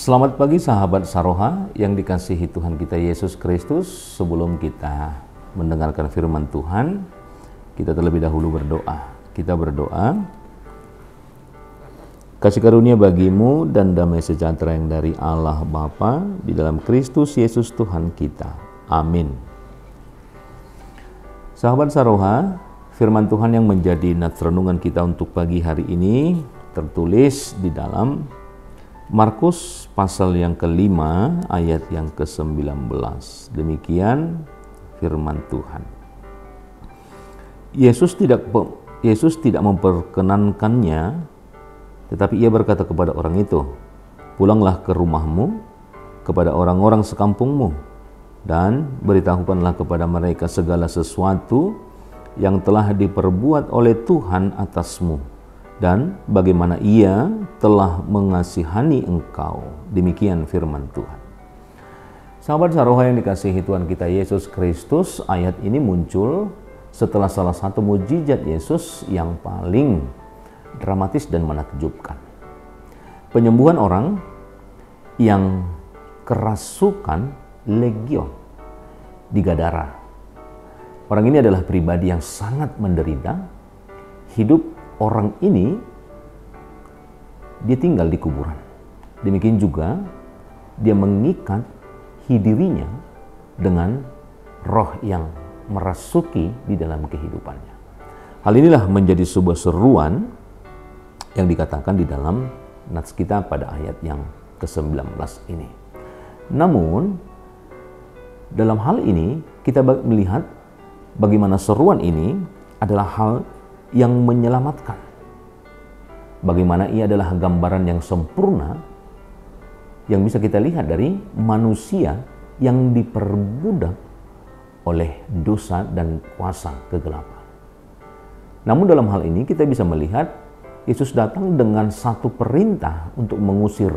Selamat pagi sahabat Saroha yang dikasihi Tuhan kita Yesus Kristus. Sebelum kita mendengarkan firman Tuhan, kita terlebih dahulu berdoa. Kita berdoa, kasih karunia bagimu dan damai sejahtera yang dari Allah Bapa di dalam Kristus Yesus Tuhan kita. Amin. Sahabat Saroha, firman Tuhan yang menjadi nats renungan kita untuk pagi hari ini tertulis di dalam Markus pasal yang ke-5 ayat yang ke-19. Demikian firman Tuhan. Yesus tidak memperkenankannya, tetapi ia berkata kepada orang itu, "Pulanglah ke rumahmu, kepada orang-orang sekampungmu, dan beritahukanlah kepada mereka segala sesuatu yang telah diperbuat oleh Tuhan atasmu, dan bagaimana ia telah mengasihani engkau." Demikian firman Tuhan. Sahabat Saroha yang dikasihi Tuhan kita Yesus Kristus, ayat ini muncul setelah salah satu mujizat Yesus yang paling dramatis dan menakjubkan. Penyembuhan orang yang kerasukan legion di Gadara. Orang ini adalah pribadi yang sangat menderita. Hidup orang ini, dia tinggal di kuburan. Demikian juga dia mengikat dirinya dengan roh yang merasuki di dalam kehidupannya. Hal inilah menjadi sebuah seruan yang dikatakan di dalam nats kita pada ayat yang ke-19 ini. Namun, dalam hal ini kita melihat bagaimana seruan ini adalah hal yang menyelamatkan. Bagaimana ia adalah gambaran yang sempurna yang bisa kita lihat dari manusia yang diperbudak oleh dosa dan kuasa kegelapan. Namun dalam hal ini kita bisa melihat Yesus datang dengan satu perintah untuk mengusir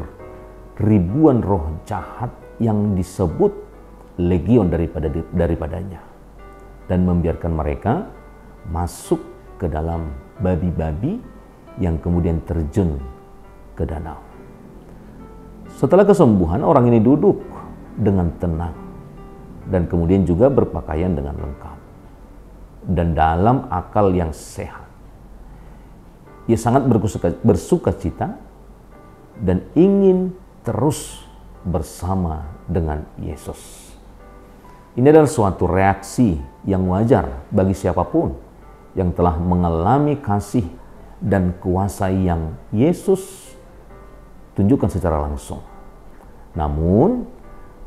ribuan roh jahat yang disebut legion daripadanya, dan membiarkan mereka masuk ke dalam babi-babi yang kemudian terjun ke danau. Setelah kesembuhan, orang ini duduk dengan tenang dan kemudian juga berpakaian dengan lengkap dan dalam akal yang sehat. Ia sangat bersuka cita dan ingin terus bersama dengan Yesus. Ini adalah suatu reaksi yang wajar bagi siapapun yang telah mengalami kasih dan kuasa yang Yesus tunjukkan secara langsung. Namun,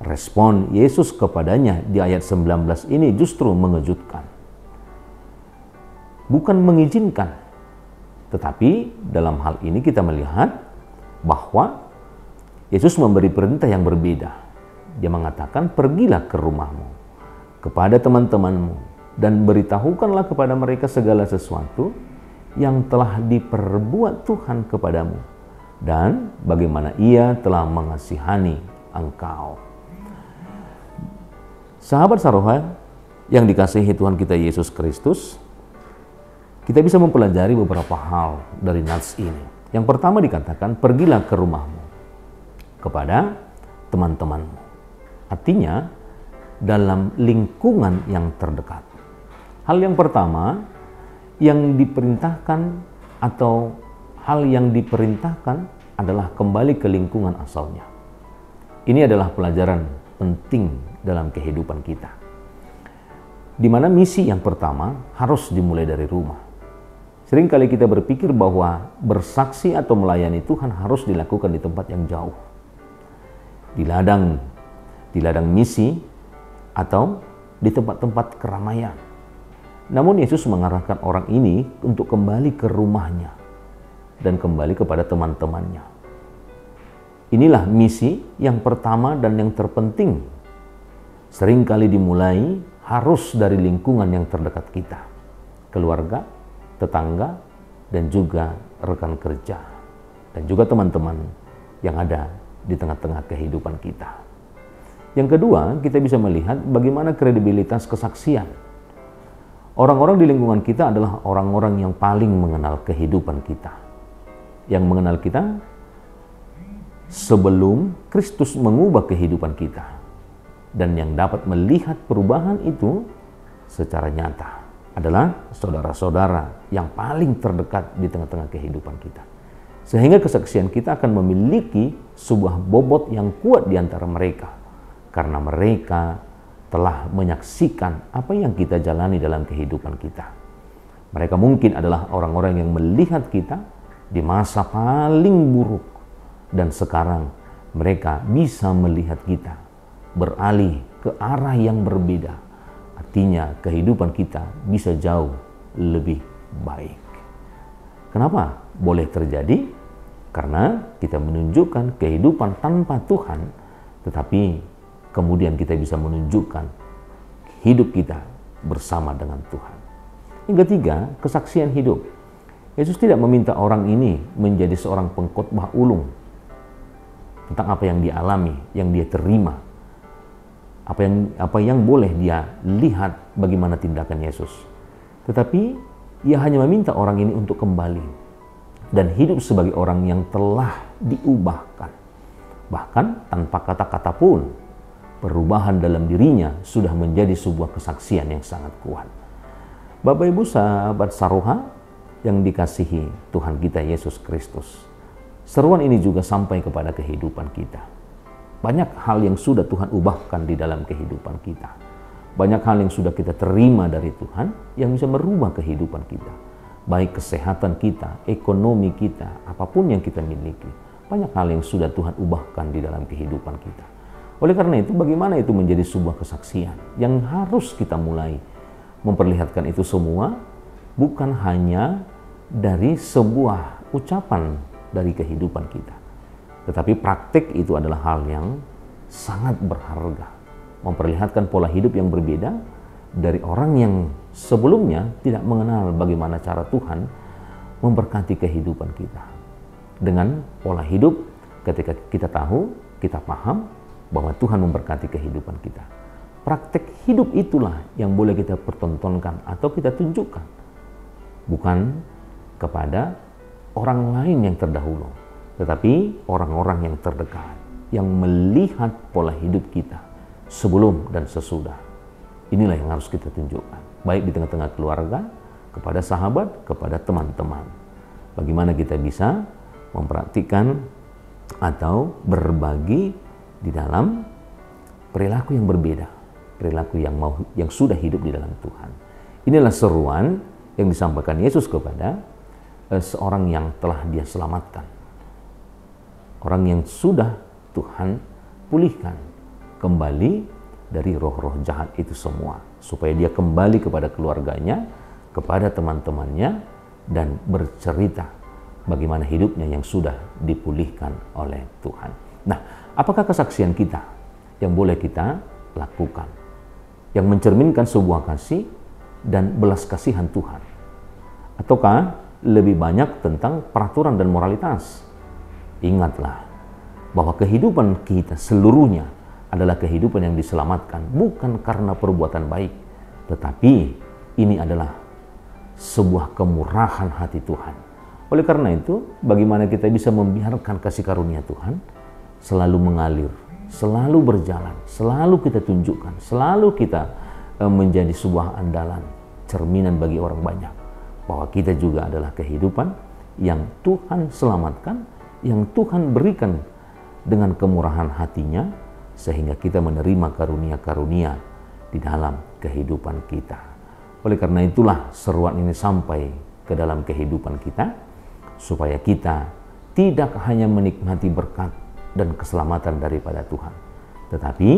respon Yesus kepadanya di ayat 19 ini justru mengejutkan. Bukan mengizinkan, tetapi dalam hal ini kita melihat bahwa Yesus memberi perintah yang berbeda. Dia mengatakan, "Pergilah ke rumahmu, kepada teman-temanmu, dan beritahukanlah kepada mereka segala sesuatu yang telah diperbuat Tuhan kepadamu, dan bagaimana ia telah mengasihani engkau." Sahabat Saroha yang dikasihi Tuhan kita Yesus Kristus, kita bisa mempelajari beberapa hal dari nats ini. Yang pertama dikatakan, "Pergilah ke rumahmu, kepada teman-temanmu." Artinya, dalam lingkungan yang terdekat. Hal yang pertama yang diperintahkan atau hal yang diperintahkan adalah kembali ke lingkungan asalnya. Ini adalah pelajaran penting dalam kehidupan kita, di mana misi yang pertama harus dimulai dari rumah. Seringkali kita berpikir bahwa bersaksi atau melayani Tuhan harus dilakukan di tempat yang jauh, di ladang misi atau di tempat-tempat keramaian. Namun Yesus mengarahkan orang ini untuk kembali ke rumahnya dan kembali kepada teman-temannya. Inilah misi yang pertama dan yang terpenting. Seringkali dimulai harus dari lingkungan yang terdekat kita, keluarga, tetangga, dan juga rekan kerja, dan juga teman-teman yang ada di tengah-tengah kehidupan kita. Yang kedua, kita bisa melihat bagaimana kredibilitas kesaksian. Orang-orang di lingkungan kita adalah orang-orang yang paling mengenal kehidupan kita, yang mengenal kita sebelum Kristus mengubah kehidupan kita, dan yang dapat melihat perubahan itu secara nyata adalah saudara-saudara yang paling terdekat di tengah-tengah kehidupan kita. Sehingga kesaksian kita akan memiliki sebuah bobot yang kuat di antara mereka, karena mereka telah menyaksikan apa yang kita jalani dalam kehidupan kita. Mereka mungkin adalah orang-orang yang melihat kita di masa paling buruk, dan sekarang mereka bisa melihat kita beralih ke arah yang berbeda. Artinya kehidupan kita bisa jauh lebih baik. Kenapa boleh terjadi? Karena kita menunjukkan kehidupan tanpa Tuhan, tetapi kemudian kita bisa menunjukkan hidup kita bersama dengan Tuhan. Yang ketiga, kesaksian hidup. Yesus tidak meminta orang ini menjadi seorang pengkhotbah ulung tentang apa yang dia alami, yang dia terima, apa yang boleh dia lihat bagaimana tindakan Yesus. Tetapi ia hanya meminta orang ini untuk kembali dan hidup sebagai orang yang telah diubahkan. Bahkan tanpa kata-kata pun, perubahan dalam dirinya sudah menjadi sebuah kesaksian yang sangat kuat. Bapak Ibu sahabat Saruha yang dikasihi Tuhan kita Yesus Kristus, seruan ini juga sampai kepada kehidupan kita. Banyak hal yang sudah Tuhan ubahkan di dalam kehidupan kita. Banyak hal yang sudah kita terima dari Tuhan yang bisa merubah kehidupan kita. Baik kesehatan kita, ekonomi kita, apapun yang kita miliki. Banyak hal yang sudah Tuhan ubahkan di dalam kehidupan kita. Oleh karena itu, bagaimana itu menjadi sebuah kesaksian yang harus kita mulai memperlihatkan itu semua, bukan hanya dari sebuah ucapan dari kehidupan kita. Tetapi praktik itu adalah hal yang sangat berharga. Memperlihatkan pola hidup yang berbeda dari orang yang sebelumnya tidak mengenal bagaimana cara Tuhan memberkati kehidupan kita. Dengan pola hidup, ketika kita tahu, kita paham bahwa Tuhan memberkati kehidupan kita. Praktik hidup itulah yang boleh kita pertontonkan atau kita tunjukkan. Bukan kepada orang lain yang terdahulu, tetapi orang-orang yang terdekat, yang melihat pola hidup kita sebelum dan sesudah. Inilah yang harus kita tunjukkan, baik di tengah-tengah keluarga, kepada sahabat, kepada teman-teman. Bagaimana kita bisa mempraktikkan atau berbagi di dalam perilaku yang berbeda, perilaku yang sudah hidup di dalam Tuhan. Inilah seruan yang disampaikan Yesus kepada seorang yang telah dia selamatkan. Orang yang sudah Tuhan pulihkan kembali dari roh-roh jahat itu semua, supaya dia kembali kepada keluarganya, kepada teman-temannya, dan bercerita bagaimana hidupnya yang sudah dipulihkan oleh Tuhan. Nah, apakah kesaksian kita yang boleh kita lakukan, yang mencerminkan sebuah kasih dan belas kasihan Tuhan? Ataukah lebih banyak tentang peraturan dan moralitas? Ingatlah bahwa kehidupan kita seluruhnya adalah kehidupan yang diselamatkan bukan karena perbuatan baik, tetapi ini adalah sebuah kemurahan hati Tuhan. Oleh karena itu, bagaimana kita bisa membiarkan kasih karunia Tuhan selalu mengalir, selalu berjalan, selalu kita tunjukkan, selalu kita menjadi sebuah andalan, cerminan bagi orang banyak, bahwa kita juga adalah kehidupan yang Tuhan selamatkan, yang Tuhan berikan dengan kemurahan hatinya, sehingga kita menerima karunia-karunia di dalam kehidupan kita. Oleh karena itulah seruan ini sampai ke dalam kehidupan kita, supaya kita tidak hanya menikmati berkat dan keselamatan daripada Tuhan, tetapi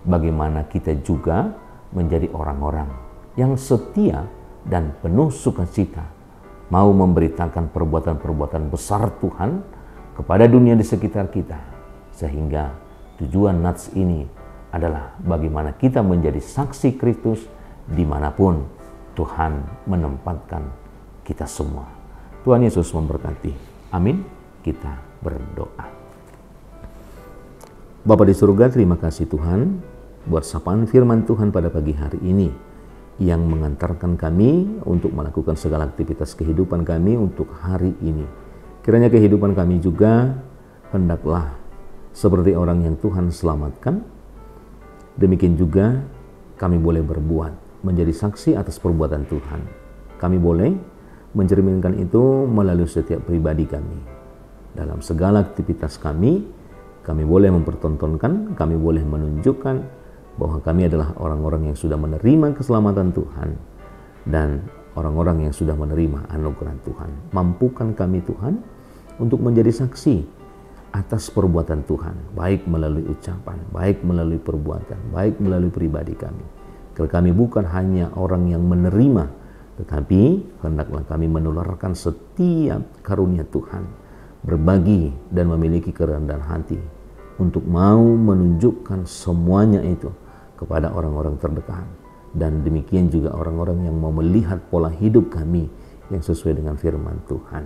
bagaimana kita juga menjadi orang-orang yang setia dan penuh sukacita mau memberitakan perbuatan-perbuatan besar Tuhan kepada dunia di sekitar kita, sehingga tujuan Nats ini adalah bagaimana kita menjadi saksi Kristus dimanapun Tuhan menempatkan kita semua. Tuhan Yesus memberkati. Amin. Kita berdoa. Bapa di surga, terima kasih Tuhan buat sapaan firman Tuhan pada pagi hari ini yang mengantarkan kami untuk melakukan segala aktivitas kehidupan kami untuk hari ini. Kiranya kehidupan kami juga hendaklah seperti orang yang Tuhan selamatkan. Demikian juga kami boleh berbuat menjadi saksi atas perbuatan Tuhan. Kami boleh mencerminkan itu melalui setiap pribadi kami. Dalam segala aktivitas kami boleh mempertontonkan, kami boleh menunjukkan bahwa kami adalah orang-orang yang sudah menerima keselamatan Tuhan dan orang-orang yang sudah menerima anugerah Tuhan. Mampukan kami Tuhan untuk menjadi saksi atas perbuatan Tuhan, baik melalui ucapan, baik melalui perbuatan, baik melalui pribadi kami. Karena kami bukan hanya orang yang menerima, tetapi hendaklah kami menularkan setiap karunia Tuhan, berbagi dan memiliki kerendahan hati untuk mau menunjukkan semuanya itu kepada orang-orang terdekat. Dan demikian juga orang-orang yang mau melihat pola hidup kami yang sesuai dengan firman Tuhan.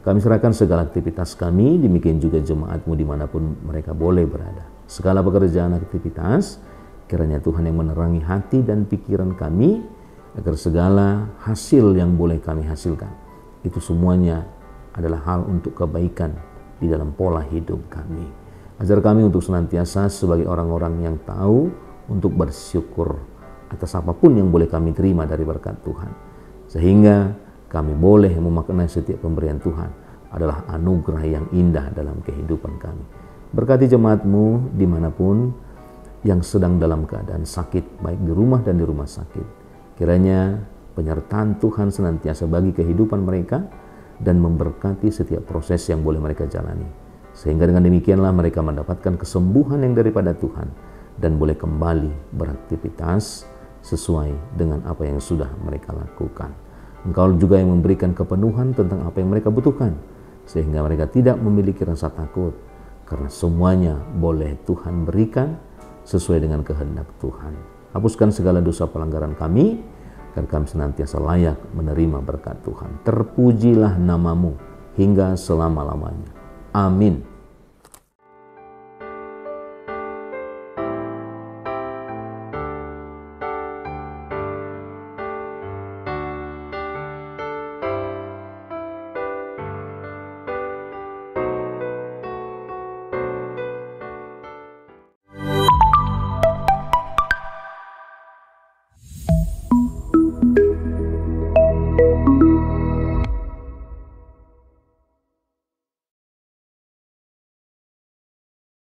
Kami serahkan segala aktivitas kami, demikian juga jemaat-Mu dimanapun mereka boleh berada. Segala pekerjaan aktivitas, kiranya Tuhan yang menerangi hati dan pikiran kami, agar segala hasil yang boleh kami hasilkan, itu semuanya adalah hal untuk kebaikan di dalam pola hidup kami. Ajar kami untuk senantiasa sebagai orang-orang yang tahu untuk bersyukur atas apapun yang boleh kami terima dari berkat Tuhan, sehingga kami boleh memaknai setiap pemberian Tuhan adalah anugerah yang indah dalam kehidupan kami. Berkati jemaat-Mu dimanapun yang sedang dalam keadaan sakit, baik di rumah dan di rumah sakit. Kiranya penyertaan Tuhan senantiasa bagi kehidupan mereka dan memberkati setiap proses yang boleh mereka jalani. Sehingga dengan demikianlah mereka mendapatkan kesembuhan yang daripada Tuhan dan boleh kembali beraktivitas sesuai dengan apa yang sudah mereka lakukan. Engkau juga yang memberikan kepenuhan tentang apa yang mereka butuhkan, sehingga mereka tidak memiliki rasa takut, karena semuanya boleh Tuhan berikan sesuai dengan kehendak Tuhan. Hapuskan segala dosa pelanggaran kami, agar kami senantiasa layak menerima berkat Tuhan. Terpujilah nama-Mu hingga selama-lamanya. Amin.